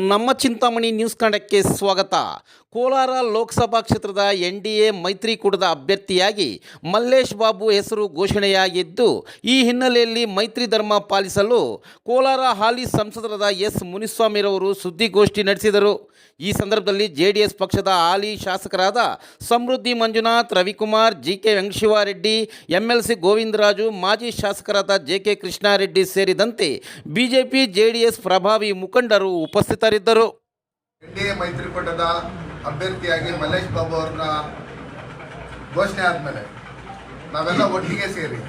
ನಮ್ಮ ಚಿಂತಾಮಣಿ ನ್ಯೂಸ್ ಕನ್ನಡಕ್ಕೆ ಸ್ವಾಗತ. ಕೋಲಾರ ಲೋಕಸಭಾ ಕ್ಷೇತ್ರದ ಎನ್ಡಿಎ ಮೈತ್ರಿಕೂಟದ ಅಭ್ಯರ್ಥಿಯಾಗಿ ಮಲ್ಲೇಶ್ ಬಾಬು ಹೆಸರು ಘೋಷಣೆಯಾಗಿದ್ದು, ಈ ಹಿನ್ನೆಲೆಯಲ್ಲಿ ಮೈತ್ರಿ ಧರ್ಮ ಪಾಲಿಸಲು ಕೋಲಾರ ಹಾಲಿ ಸಂಸದರಾದ ಎಸ್ ಮುನಿಸ್ವಾಮಿರವರು ಸುದ್ದಿಗೋಷ್ಠಿ ನಡೆಸಿದರು. ಈ ಸಂದರ್ಭದಲ್ಲಿ ಜೆಡಿಎಸ್ ಪಕ್ಷದ ಹಾಲಿ ಶಾಸಕರಾದ ಸಮೃದ್ಧಿ ಮಂಜುನಾಥ್, ರವಿಕುಮಾರ್, ಜಿಕೆ ವೆಂಕಟಶಿವಾರೆಡ್ಡಿ, ಎಂಎಲ್ಸಿ ಗೋವಿಂದರಾಜು, ಮಾಜಿ ಶಾಸಕರಾದ ಜೆಕೆ ಕೃಷ್ಣಾರೆಡ್ಡಿ ಸೇರಿದಂತೆ ಬಿಜೆಪಿ ಜೆಡಿಎಸ್ ಪ್ರಭಾವಿ ಮುಖಂಡರು ಉಪಸ್ಥಿತರಿದ್ದರು. ಎನ್ಡಿಎ ಮೈತ್ರಿಕೂಟದ ಅಭ್ಯರ್ಥಿಯಾಗಿ ಮಲ್ಲೇಶ್ ಬಾಬು ಅವ್ರನ್ನ ಘೋಷಣೆ ಆದಮೇಲೆ ನಾವೆಲ್ಲ ಒಟ್ಟಿಗೆ ಸೇರಿ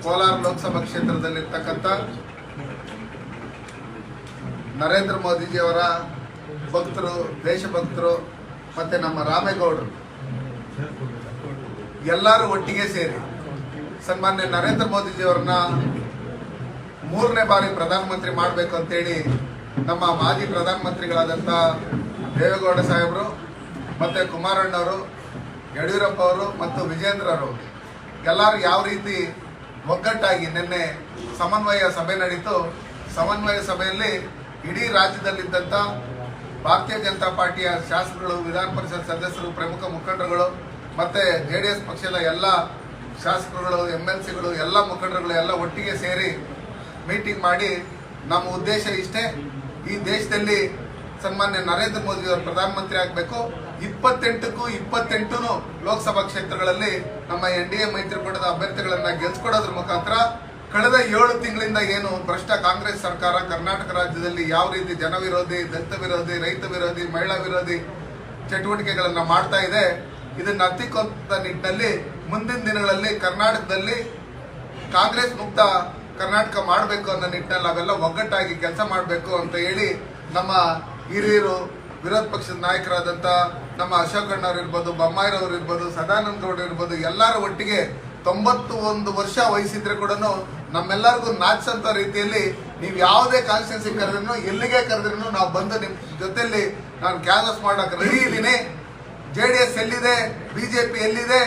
ಕೋಲಾರ ಲೋಕಸಭಾ ಕ್ಷೇತ್ರದಲ್ಲಿರ್ತಕ್ಕಂಥ ನರೇಂದ್ರ ಮೋದಿಜಿಯವರ ಭಕ್ತರು, ದೇಶಭಕ್ತರು ಮತ್ತು ನಮ್ಮ ರಾಮೇಗೌಡರು ಎಲ್ಲರೂ ಒಟ್ಟಿಗೆ ಸೇರಿ ಸನ್ಮಾನ್ಯ ನರೇಂದ್ರ ಮೋದಿಜಿಯವ್ರನ್ನ 3ನೇ ಬಾರಿ ಪ್ರಧಾನಮಂತ್ರಿ ಮಾಡಬೇಕು ಅಂತೇಳಿ ನಮ್ಮ ಮಾಜಿ ಪ್ರಧಾನಮಂತ್ರಿಗಳಾದಂಥ ದೇವೇಗೌಡ ಸಾಹೇಬರು ಮತ್ತು ಕುಮಾರಣ್ಣವರು, ಯಡಿಯೂರಪ್ಪ ಅವರು ಮತ್ತು ವಿಜೇಂದ್ರರು ಎಲ್ಲರೂ ಯಾವ ರೀತಿ ಒಗ್ಗಟ್ಟಾಗಿ ನಿನ್ನೆ ಸಮನ್ವಯ ಸಭೆ ನಡೀತು. ಸಮನ್ವಯ ಸಭೆಯಲ್ಲಿ ಇಡೀ ರಾಜ್ಯದಲ್ಲಿದ್ದಂಥ ಭಾರತೀಯ ಜನತಾ ಪಾರ್ಟಿಯ ಶಾಸಕರು, ವಿಧಾನ ಪರಿಷತ್ ಸದಸ್ಯರು, ಪ್ರಮುಖ ಮುಖಂಡರುಗಳು ಮತ್ತು ಜೆಡಿಎಸ್ ಪಕ್ಷದ ಎಲ್ಲ ಶಾಸಕರುಗಳು, MLCಗಳು, ಎಲ್ಲ ಮುಖಂಡರುಗಳು ಎಲ್ಲ ಒಟ್ಟಿಗೆ ಸೇರಿ ಮೀಟಿಂಗ್ ಮಾಡಿ ನಮ್ಮ ಉದ್ದೇಶ ಇಷ್ಟೇ, ಈ ದೇಶದಲ್ಲಿ ಸನ್ಮಾನ್ಯ ನರೇಂದ್ರ ಮೋದಿ ಅವರು ಪ್ರಧಾನಮಂತ್ರಿ ಆಗಬೇಕು. 28ಕ್ಕೂ 28 ಲೋಕಸಭಾ ಕ್ಷೇತ್ರಗಳಲ್ಲಿ ನಮ್ಮ ಎನ್ಡಿಎ ಮೈತ್ರಿಕೂಟದ ಅಭ್ಯರ್ಥಿಗಳನ್ನು ಗೆಲ್ಸ್ಕೊಡೋದ್ರ ಮುಖಾಂತರ ಕಳೆದ 7 ತಿಂಗಳಿಂದ ಏನು ಭ್ರಷ್ಟ ಕಾಂಗ್ರೆಸ್ ಸರ್ಕಾರ ಕರ್ನಾಟಕ ರಾಜ್ಯದಲ್ಲಿ ಯಾವ ರೀತಿ ಜನ ವಿರೋಧಿ, ದಲಿತ ವಿರೋಧಿ, ರೈತ ವಿರೋಧಿ, ಮಹಿಳಾ ವಿರೋಧಿ ಚಟುವಟಿಕೆಗಳನ್ನು ಮಾಡ್ತಾ ಇದೆ, ಇದನ್ನು ಹತ್ತಿಕ್ಕುವಂಥ ನಿಟ್ಟಿನಲ್ಲಿ ಮುಂದಿನ ದಿನಗಳಲ್ಲಿ ಕರ್ನಾಟಕದಲ್ಲಿ ಕಾಂಗ್ರೆಸ್ ಮುಕ್ತ ಕರ್ನಾಟಕ ಮಾಡಬೇಕು ಅನ್ನೋ ನಿಟ್ಟಿನಲ್ಲಿ ನಾವೆಲ್ಲ ಒಗ್ಗಟ್ಟಾಗಿ ಕೆಲಸ ಮಾಡಬೇಕು ಅಂತ ಹೇಳಿ ನಮ್ಮ ಹಿರಿಯರು, ವಿರೋಧ ಪಕ್ಷದ ನಾಯಕರಾದಂಥ ನಮ್ಮ ಅಶೋಕಣ್ಣವ್ರು ಇರ್ಬೋದು, ಬೊಮ್ಮಾಯಿರವ್ರು ಇರ್ಬೋದು, ಸದಾನಂದ ಗೌಡ ಇರ್ಬೋದು, ಎಲ್ಲರ ಒಟ್ಟಿಗೆ 91 ವರ್ಷ ವಯಸ್ಸಿದ್ರೆ ಕೂಡ ನಮ್ಮೆಲ್ಲರಿಗೂ ನಾಚಿಸಂಥ ರೀತಿಯಲ್ಲಿ ನೀವು ಯಾವುದೇ ಕಾನ್ಸ್ಟಿಟ್ಯೂನ್ಸಿ ಕರೆದ್ರೂ, ಎಲ್ಲಿಗೆ ಕರೆದ್ರೂ ನಾವು ಬಂದು ನಿಮ್ಮ ಜೊತೆಯಲ್ಲಿ ನಾನು ಕ್ಯಾನ್ವಸ್ ಮಾಡೋಕೆ ರೆಡಿ ಇದ್ದೀನಿ. JDS ಎಲ್ಲಿದೆ, BJP ಎಲ್ಲಿದೆ,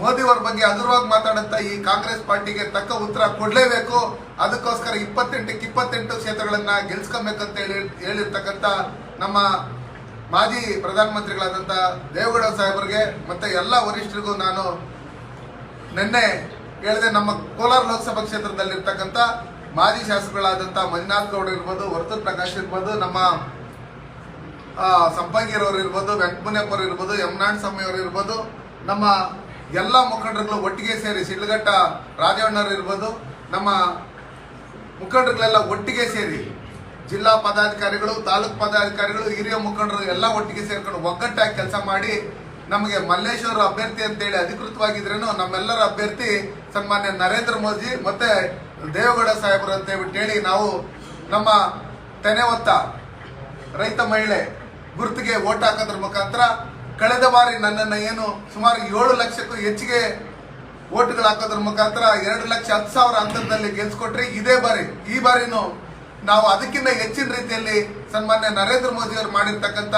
ಮೋದಿಯವ್ರ ಬಗ್ಗೆ ಹಗುರವಾಗಿ ಮಾತಾಡಂತ ಈ ಕಾಂಗ್ರೆಸ್ ಪಾರ್ಟಿಗೆ ತಕ್ಕ ಉತ್ತರ ಕೊಡಲೇಬೇಕು. ಅದಕ್ಕೋಸ್ಕರ 28ಕ್ಕೆ 28 ಕ್ಷೇತ್ರಗಳನ್ನ ಗೆಲ್ಸ್ಕೊಬೇಕಂತ ಹೇಳಿರ್ತಕ್ಕಂಥ ನಮ್ಮ ಮಾಜಿ ಪ್ರಧಾನಮಂತ್ರಿಗಳಾದಂಥ ದೇವೇಗೌಡ ಸಾಹೇಬರಿಗೆ ಮತ್ತು ಎಲ್ಲ ವರಿಷ್ಠರಿಗೂ ನಾನು ನಿನ್ನೆ ಹೇಳಿದೆ. ನಮ್ಮ ಕೋಲಾರ ಲೋಕಸಭಾ ಕ್ಷೇತ್ರದಲ್ಲಿರ್ತಕ್ಕಂಥ ಮಾಜಿ ಶಾಸಕಗಳಾದಂಥ ಮಂಜುನಾಥ್ ಗೌಡ ಇರ್ಬೋದು, ವರ್ತೂರ್ ಪ್ರಕಾಶ್ ಇರ್ಬೋದು, ನಮ್ಮ ಸಂಪಂಗಿರವ್ರು ಇರ್ಬೋದು, ವೆಂಕಟಮುನಿಯಪ್ಪರು ಇರ್ಬೋದು, ಸ್ವಾಮಿ ಅವರು ಇರ್ಬೋದು, ನಮ್ಮ ಎಲ್ಲ ಮುಖಂಡರುಗಳು ಒಟ್ಟಿಗೆ ಸೇರಿ, ಶಿಡ್ಲಘಟ್ಟ ರಾಜಣ್ಣರು ಇರ್ಬೋದು, ನಮ್ಮ ಮುಖಂಡರುಗಳೆಲ್ಲ ಒಟ್ಟಿಗೆ ಸೇರಿ ಜಿಲ್ಲಾ ಪದಾಧಿಕಾರಿಗಳು, ತಾಲೂಕು ಪದಾಧಿಕಾರಿಗಳು, ಹಿರಿಯ ಮುಖಂಡರು ಎಲ್ಲ ಒಟ್ಟಿಗೆ ಸೇರ್ಕೊಂಡು ಒಗ್ಗಟ್ಟಾಗಿ ಕೆಲಸ ಮಾಡಿ ನಮಗೆ ಮಲ್ಲೇಶ್ವರ ಅಭ್ಯರ್ಥಿ ಅಂತೇಳಿ ಅಧಿಕೃತವಾಗಿದ್ರೇನು ನಮ್ಮೆಲ್ಲರ ಅಭ್ಯರ್ಥಿ ಸನ್ಮಾನ್ಯ ನರೇಂದ್ರ ಮೋದಿ ಮತ್ತೆ ದೇವೇಗೌಡ ಸಾಹೇಬರು ಅಂತ ಹೇಳಿ ನಾವು ನಮ್ಮ ತೆನೆ ಹೊತ್ತ ರೈತ ಮಹಿಳೆ ಗುರುತಿಗೆ ಓಟ್ ಹಾಕೋದ್ರ ಮುಖಾಂತರ ಕಳೆದ ಬಾರಿ ನನ್ನನ್ನು ಏನು ಸುಮಾರು 7 ಲಕ್ಷಕ್ಕೂ ಹೆಚ್ಚಿಗೆ ಓಟ್ಗಳು ಹಾಕೋದ್ರ ಮುಖಾಂತರ 2,10,000 ಅಂತರದಲ್ಲಿ ಗೆಲ್ಸ್ಕೊಟ್ರಿ. ಈ ಬಾರಿನೂ ನಾವು ಅದಕ್ಕಿಂತ ಹೆಚ್ಚಿನ ರೀತಿಯಲ್ಲಿ ಸನ್ಮಾನ್ಯ ನರೇಂದ್ರ ಮೋದಿ ಅವರು ಮಾಡಿರ್ತಕ್ಕಂಥ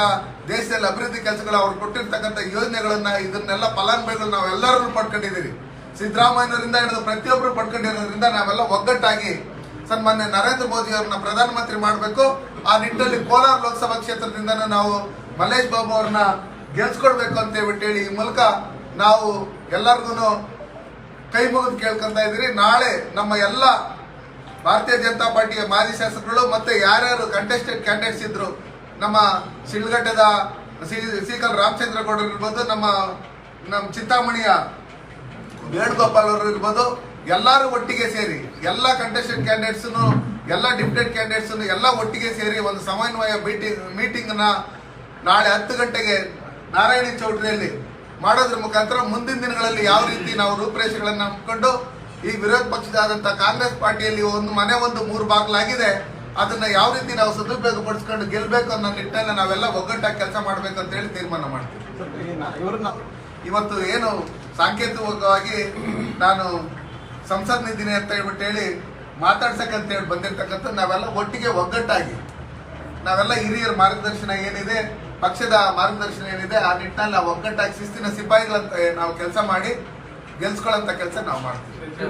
ದೇಶದಲ್ಲಿ ಅಭಿವೃದ್ಧಿ ಕೆಲಸಗಳು, ಅವ್ರು ಕೊಟ್ಟಿರ್ತಕ್ಕಂಥ ಯೋಜನೆಗಳನ್ನ, ಇದನ್ನೆಲ್ಲ ಫಲಾನುಭವಿಗಳು ನಾವೆಲ್ಲರೂ ಪಡ್ಕೊಂಡಿದ್ದೀರಿ. ಸಿದ್ದರಾಮಯ್ಯನವರಿಂದ ಹಿಡಿದು ಪ್ರತಿಯೊಬ್ಬರು ಪಡ್ಕೊಂಡಿರೋದ್ರಿಂದ ನಾವೆಲ್ಲ ಒಗ್ಗಟ್ಟಾಗಿ ಸನ್ಮಾನ್ಯ ನರೇಂದ್ರ ಮೋದಿ ಅವ್ರನ್ನ ಪ್ರಧಾನಮಂತ್ರಿ ಮಾಡಬೇಕು. ಆ ನಿಟ್ಟಿನಲ್ಲಿ ಕೋಲಾರ ಲೋಕಸಭಾ ಕ್ಷೇತ್ರದಿಂದ ನಾವು ಮಲ್ಲೇಶ್ ಬಾಬು ಅವ್ರನ್ನ ಗೆಲ್ಸ್ಕೊಡ್ಬೇಕು ಅಂತ ಹೇಳಿ ಈ ಮೂಲಕ ನಾವು ಎಲ್ಲರಿಗೂ ಕೈ ಮುಗಿದು ಕೇಳ್ಕೊಂತ ಇದ್ದೀರಿ. ನಾಳೆ ನಮ್ಮ ಎಲ್ಲ ಭಾರತೀಯ ಜನತಾ ಪಾರ್ಟಿಯ ಮಾಜಿ ಶಾಸಕರು ಮತ್ತು ಯಾರ್ಯಾರು ಕಂಟೆಸ್ಟೆಡ್ ಕ್ಯಾಂಡಿಡೇಟ್ಸ್ ಇದ್ರು, ನಮ್ಮ ಶಿಡ್ಲಘಟ್ಟದ ಸೀಕಲ್ ರಾಮಚಂದ್ರ ಗೌಡರು ಇರ್ಬೋದು, ನಮ್ಮ ಚಿಂತಾಮಣಿಯ ವೇಣುಗೋಪಾಲ್ ಅವರು ಇರ್ಬೋದು, ಎಲ್ಲರೂ ಒಟ್ಟಿಗೆ ಸೇರಿ ಎಲ್ಲ ಕಂಟೆಸ್ಟೆಡ್ ಕ್ಯಾಂಡಿಡೇಟ್ಸ್ನು, ಎಲ್ಲ ಡಿಪ್ಯೂಟೆಡ್ ಕ್ಯಾಂಡಿಡೇಟ್ಸ್ನು ಎಲ್ಲ ಒಟ್ಟಿಗೆ ಸೇರಿ ಒಂದು ಸಮನ್ವಯ ಮೀಟಿಂಗ್ನ ನಾಳೆ 10 ಗಂಟೆಗೆ ನಾರಾಯಣಿ ಚೌಟ್ರಿಯಲ್ಲಿ ಮಾಡೋದ್ರ ಮುಖಾಂತರ ಮುಂದಿನ ದಿನಗಳಲ್ಲಿ ಯಾವ ರೀತಿ ನಾವು ರೂಪರೇಷೆಗಳನ್ನು ಹಮ್ಮಿಕೊಂಡು ಈ ವಿರೋಧ ಪಕ್ಷದಾದಂಥ ಕಾಂಗ್ರೆಸ್ ಪಾರ್ಟಿಯಲ್ಲಿ ಒಂದು 3 ಬಾಗಿಲಾಗಿದೆ, ಅದನ್ನ ಯಾವ ರೀತಿ ನಾವು ಸದುಪಯೋಗ ಪಡಿಸ್ಕೊಂಡು ಗೆಲ್ಲಬೇಕು ಅನ್ನೋ ನಿಟ್ಟಿನಲ್ಲಿ ನಾವೆಲ್ಲ ಒಗ್ಗಟ್ಟಾಗಿ ಕೆಲಸ ಮಾಡಬೇಕು ಅಂತ ಹೇಳಿ ತೀರ್ಮಾನ ಮಾಡ್ತೀವಿ. ಇವತ್ತು ಏನು ಸಾಂಕೇತಿಕವಾಗಿ ನಾನು ಸಂಸತ್ ನಿಧಿನಿ ಅಂತ ಹೇಳಿ ಮಾತಾಡ್ಸಕ್ಕಂತ ಹೇಳಿ ಬಂದಿರ್ತಕ್ಕಂಥ ನಾವೆಲ್ಲ ಒಟ್ಟಿಗೆ ಒಗ್ಗಟ್ಟಾಗಿ ನಾವೆಲ್ಲ ಹಿರಿಯರ ಮಾರ್ಗದರ್ಶನ ಏನಿದೆ, ಪಕ್ಷದ ಮಾರ್ಗದರ್ಶನ ಏನಿದೆ, ಆ ನಿಟ್ಟಿನಲ್ಲಿ ನಾವು ಒಗ್ಗಟ್ಟಾಗಿ ಶಿಸ್ತಿನ ಸಿಪಾಯಿಗಳಂತ ನಾವು ಕೆಲಸ ಮಾಡಿ ಗೆಲ್ಸ್ಕೊಳ್ಳೋಂಥ ಕೆಲಸ ನಾವು ಮಾಡ್ತೀವಿ.